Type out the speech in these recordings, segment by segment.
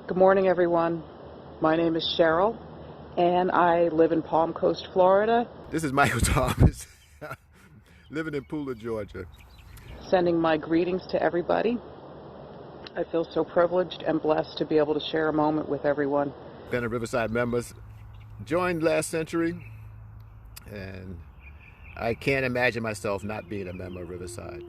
Good morning, everyone. My name is Cheryl, and I live in Palm Coast, Florida. This is Michael Thomas, living in Pooler, Georgia. Sending my greetings to everybody. I feel so privileged and blessed to be able to share a moment with everyone. Been a Riverside member, joined last century, and I can't imagine myself not being a member of Riverside.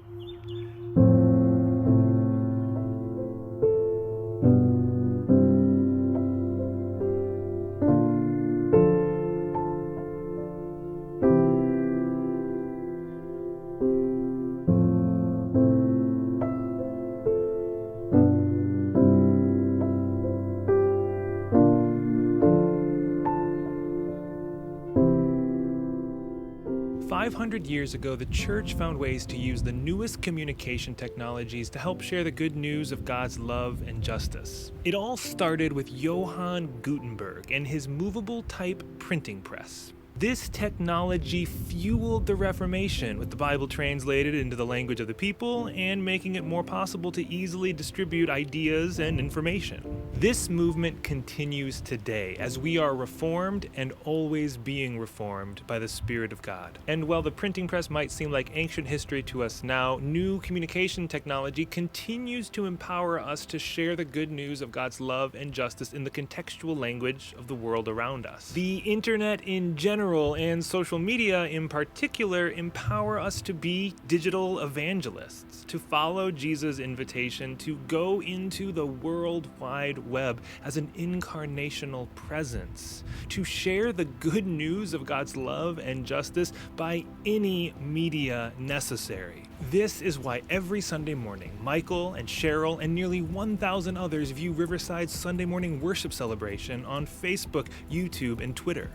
500 years ago, the church found ways to use the newest communication technologies to help share the good news of God's love and justice. It all started with Johannes Gutenberg and his movable type printing press. This technology fueled the Reformation, with the Bible translated into the language of the people and making it more possible to easily distribute ideas and information. This movement continues today as we are reformed and always being reformed by the Spirit of God. And while the printing press might seem like ancient history to us now, new communication technology continues to empower us to share the good news of God's love and justice in the contextual language of the world around us. The internet in general and social media in particular empower us to be digital evangelists, to follow Jesus' invitation to go into the World Wide Web as an incarnational presence, to share the good news of God's love and justice by any media necessary. This is why every Sunday morning, Michael and Cheryl and nearly 1,000 others view Riverside's Sunday morning worship celebration on Facebook, YouTube, and Twitter.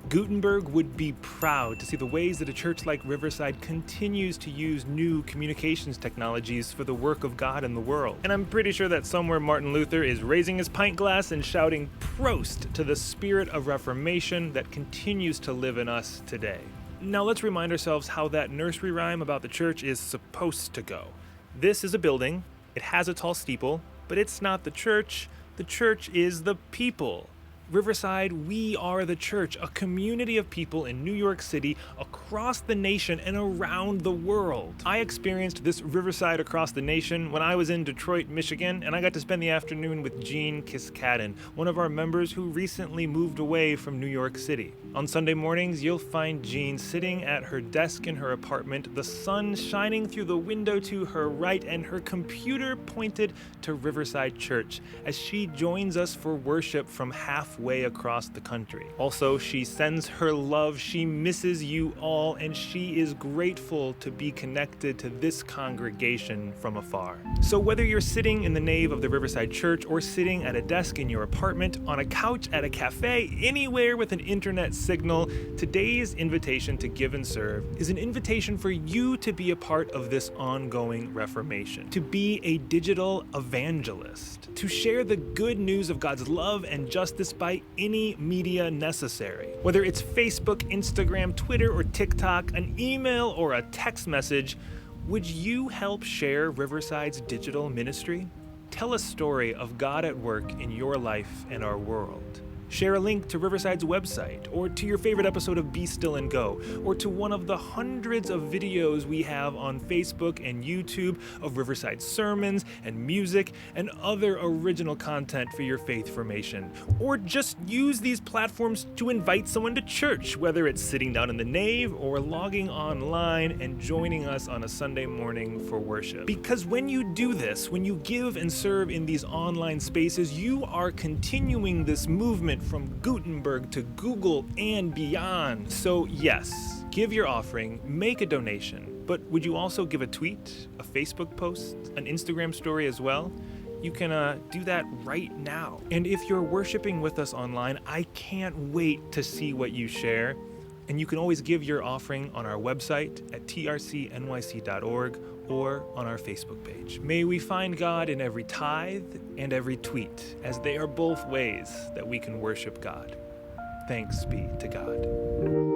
Gutenberg would be proud to see the ways that a church like Riverside continues to use new communications technologies for the work of God in the world. And I'm pretty sure that somewhere Martin Luther is raising his pint glass and shouting "Prost" to the spirit of Reformation that continues to live in us today. Now let's remind ourselves how that nursery rhyme about the church is supposed to go. This is a building, it has a tall steeple, but it's not the church is the people. Riverside, we are the church, a community of people in New York City, across the nation, and around the world. I experienced this Riverside across the nation when I was in Detroit, Michigan, and I got to spend the afternoon with Jean Kiskaden, one of our members who recently moved away from New York City. On Sunday mornings, you'll find Jean sitting at her desk in her apartment, the sun shining through the window to her right, and her computer pointed to Riverside Church as she joins us for worship from halfway across the country. Also, she sends her love, she misses you all, and she is grateful to be connected to this congregation from afar. So whether you're sitting in the nave of the Riverside Church or sitting at a desk in your apartment, on a couch at a cafe, anywhere with an internet signal, today's invitation to give and serve is an invitation for you to be a part of this ongoing Reformation, to be a digital evangelist, to share the good news of God's love and justice by any media necessary. Whether it's Facebook, Instagram, Twitter, or TikTok, an email, or a text message, would you help share Riverside's digital ministry? Tell a story of God at work in your life and our world. Share a link to Riverside's website, or to your favorite episode of Be Still and Go, or to one of the hundreds of videos we have on Facebook and YouTube of Riverside sermons and music and other original content for your faith formation. Or just use these platforms to invite someone to church, whether it's sitting down in the nave or logging online and joining us on a Sunday morning for worship. Because when you do this, when you give and serve in these online spaces, you are continuing this movement from Gutenberg to Google and beyond. So yes, give your offering, make a donation, but would you also give a tweet, a Facebook post, an Instagram story as well? You can do that right now. And if you're worshiping with us online, I can't wait to see what you share. And you can always give your offering on our website at trcnyc.org or on our Facebook page. May we find God in every tithe and every tweet, as they are both ways that we can worship God. Thanks be to God.